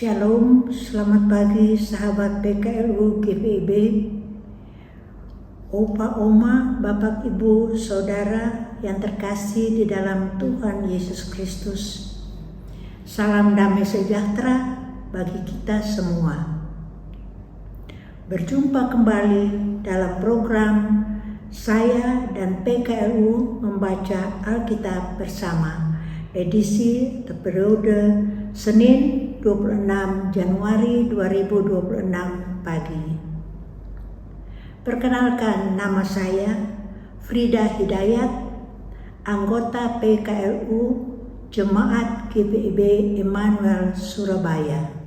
Shalom, selamat pagi sahabat PKLU GPIB, Opa, Oma, Bapak, Ibu, Saudara yang terkasih di dalam Tuhan Yesus Kristus. Salam damai sejahtera bagi kita semua. Berjumpa kembali dalam program saya dan PKLU membaca Alkitab bersama, edisi periode Senin 26 Januari 2026 pagi. Perkenalkan, nama saya Frida Hidayat, anggota PKLU Jemaat GPIB Immanuel Surabaya.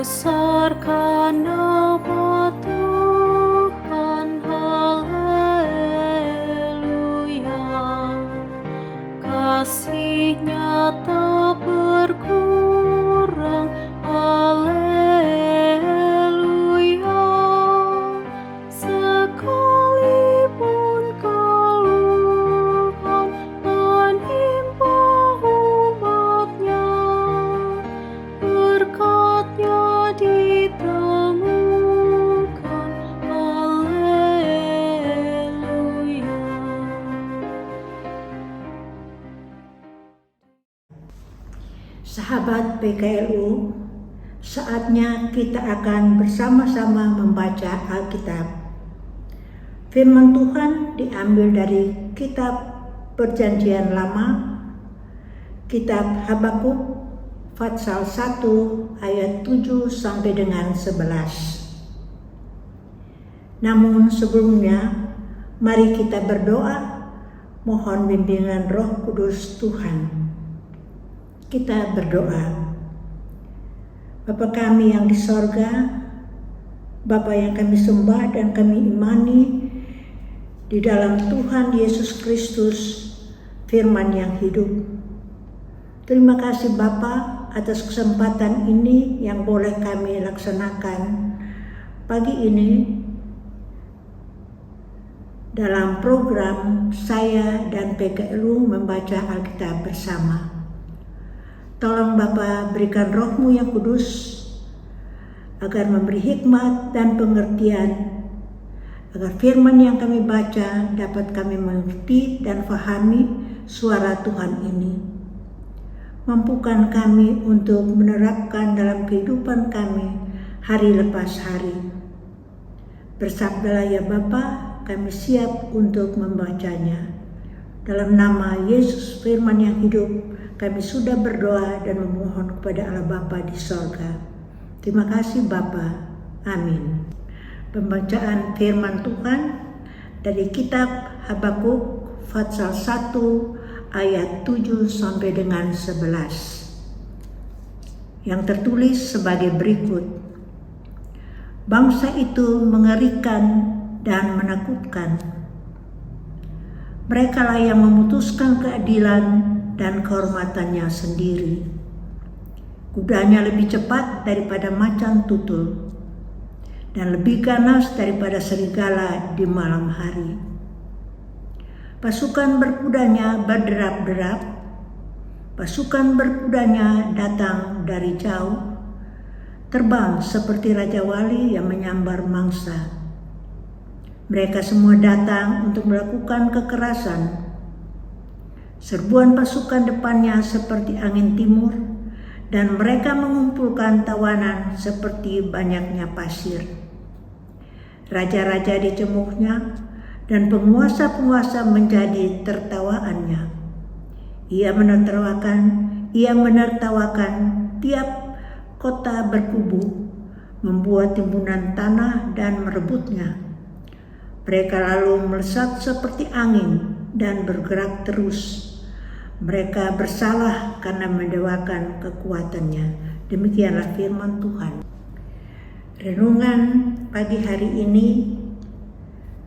Besarkan nama Tuhan, haleluya. Kasih-Nya tak berkurang, haleluya. Sekalipun keluhan menimpa umat-Nya, berkat-Nya ditemukan, haleluya. Sahabat PKLU, saatnya kita akan bersama-sama membaca Alkitab. Firman Tuhan diambil dari kitab Perjanjian Lama, kitab Habakuk pasal 1 ayat 7 sampai dengan 11. Namun sebelumnya, mari kita berdoa mohon bimbingan Roh Kudus Tuhan. Kita berdoa. Bapa kami yang di sorga, Bapa yang kami sembah dan kami imani di dalam Tuhan Yesus Kristus, firman yang hidup. Terima kasih Bapa atas kesempatan ini yang boleh kami laksanakan pagi ini dalam program saya dan PKLU membaca Alkitab bersama. Tolong Bapa berikan Roh-Mu yang kudus agar memberi hikmat dan pengertian, agar firman yang kami baca dapat kami mengerti dan fahami suara Tuhan ini. Mampukan kami untuk menerapkan dalam kehidupan kami hari lepas hari. Bersabdalah ya Bapa, kami siap untuk membacanya. Dalam nama Yesus firman yang hidup, kami sudah berdoa dan memohon kepada Allah Bapa di sorga. Terima kasih Bapa. Amin. Pembacaan firman Tuhan dari kitab Habakuk pasal 1 ayat 7 sampai dengan 11. Yang tertulis sebagai berikut. Bangsa itu mengerikan dan menakutkan. Merekalah yang memutuskan keadilan dan kehormatannya sendiri. Kudanya lebih cepat daripada macan tutul, dan lebih ganas daripada serigala di malam hari. Pasukan berkudanya berderap-derap, pasukan berkudanya datang dari jauh, terbang seperti Raja Wali yang menyambar mangsa. Mereka semua datang untuk melakukan kekerasan. Serbuan pasukan depannya seperti angin timur, dan mereka mengumpulkan tawanan seperti banyaknya pasir. Raja-raja dicemoohnya, dan penguasa-penguasa menjadi tertawaannya. Ia menertawakan tiap kota berkubu, membuat timbunan tanah dan merebutnya. Mereka lalu melesat seperti angin dan bergerak terus. Mereka bersalah karena mendewakan kekuatannya. Demikianlah firman Tuhan. Renungan pagi hari ini,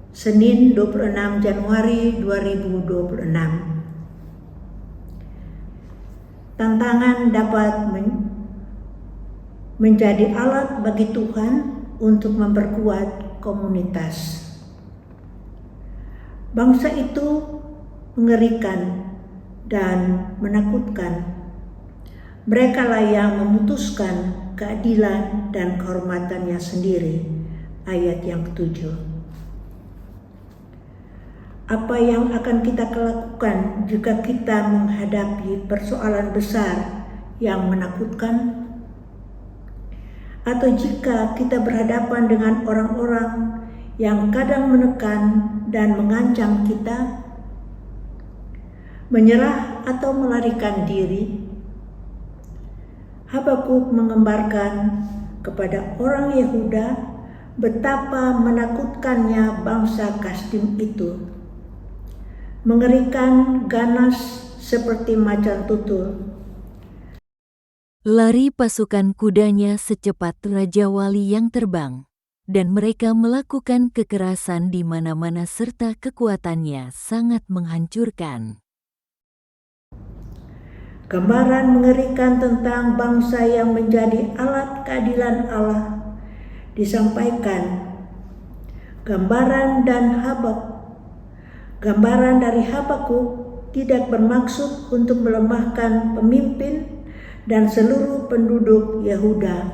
Senin 26 Januari 2026. Tantangan dapat menjadi alat bagi Tuhan untuk memperkuat komunitas. Bangsa itu mengerikan dan menakutkan. Merekalah yang memutuskan keadilan dan kehormatannya sendiri. Ayat yang ke-7. Apa yang akan kita lakukan jika kita menghadapi persoalan besar yang menakutkan? Atau jika kita berhadapan dengan orang-orang yang kadang menekan dan mengancam kita? Menyerah atau melarikan diri? Habakuk menggambarkan kepada orang Yehuda betapa menakutkannya bangsa Kasdim itu. Mengerikan, ganas seperti macan tutul. Lari pasukan kudanya secepat Raja Wali yang terbang, dan mereka melakukan kekerasan di mana-mana serta kekuatannya sangat menghancurkan. Gambaran mengerikan tentang bangsa yang menjadi alat keadilan Allah disampaikan. Gambaran dari Habakuk tidak bermaksud untuk melemahkan pemimpin dan seluruh penduduk Yehuda.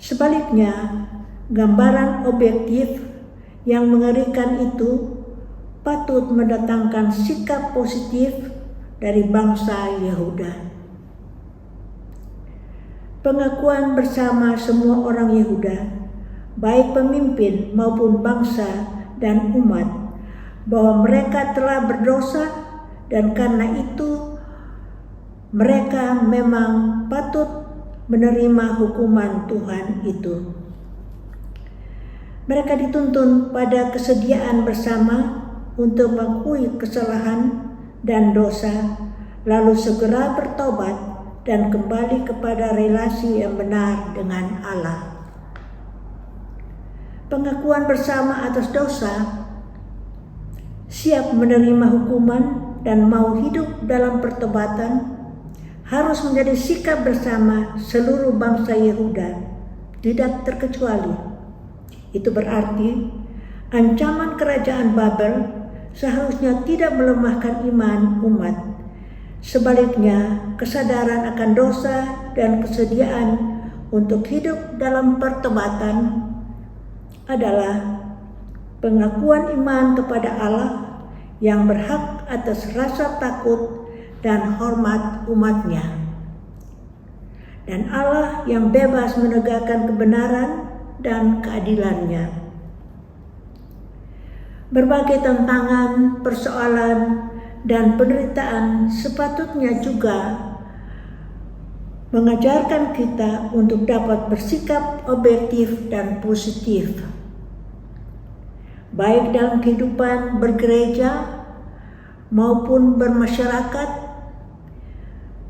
Sebaliknya, gambaran objektif yang mengerikan itu patut mendatangkan sikap positif dari bangsa Yehuda. Pengakuan bersama semua orang Yehuda, baik pemimpin maupun bangsa dan umat, bahwa mereka telah berdosa dan karena itu mereka memang patut menerima hukuman Tuhan itu. Mereka dituntun pada kesediaan bersama untuk mengakui kesalahan dan dosa, lalu segera bertobat dan kembali kepada relasi yang benar dengan Allah. Pengakuan bersama atas dosa, siap menerima hukuman dan mau hidup dalam pertobatan harus menjadi sikap bersama seluruh bangsa Yehuda, tidak terkecuali. Itu berarti ancaman kerajaan Babel seharusnya tidak melemahkan iman umat. Sebaliknya, kesadaran akan dosa dan kesediaan untuk hidup dalam pertobatan adalah pengakuan iman kepada Allah yang berhak atas rasa takut dan hormat umatnya, dan Allah yang bebas menegakkan kebenaran dan keadilannya. Berbagai tantangan, persoalan, dan penderitaan sepatutnya juga mengajarkan kita untuk dapat bersikap objektif dan positif, baik dalam kehidupan bergereja maupun bermasyarakat,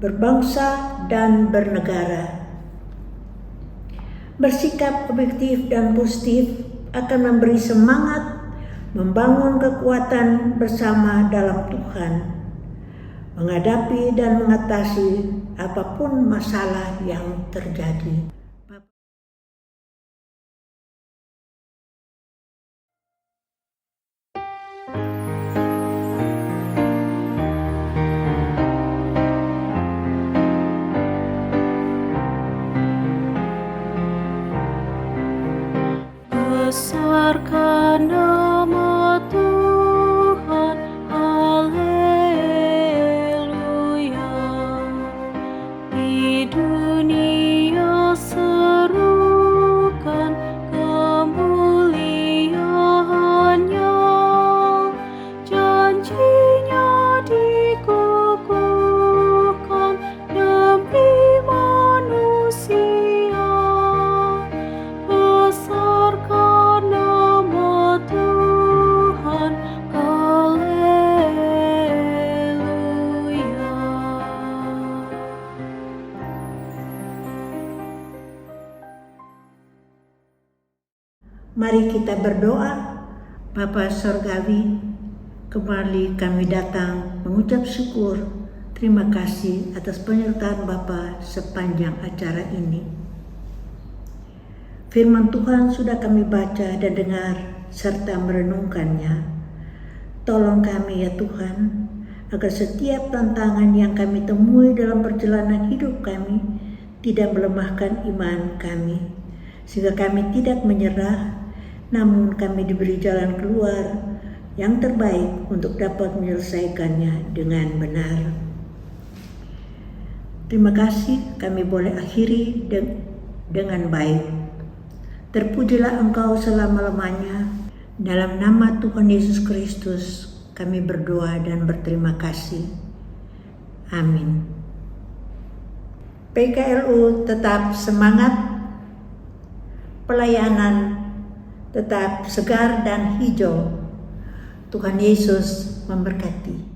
berbangsa, dan bernegara. Bersikap objektif dan positif akan memberi semangat membangun kekuatan bersama dalam Tuhan, menghadapi dan mengatasi apapun masalah yang terjadi. Besarkan nama Tuhan, haleluya. Di dunia serukan kemuliaannya, janjinya dikukuhkan demi manusia. Besarkan nama Tuhan, haleluya. Mari kita berdoa. Bapa Sorgawi, kembali kami datang mengucap syukur. Terima kasih atas penyertaan Bapa sepanjang acara ini. Firman Tuhan sudah kami baca dan dengar serta merenungkannya. Tolong kami ya Tuhan, agar setiap tantangan yang kami temui dalam perjalanan hidup kami tidak melemahkan iman kami, sehingga kami tidak menyerah, namun kami diberi jalan keluar yang terbaik untuk dapat menyelesaikannya dengan benar. Terima kasih, kami boleh akhiri dengan baik. Terpujilah Engkau selama-lamanya. Dalam nama Tuhan Yesus Kristus, kami berdoa dan berterima kasih. Amin. PKLU tetap semangat, pelayanan tetap segar dan hijau. Tuhan Yesus memberkati.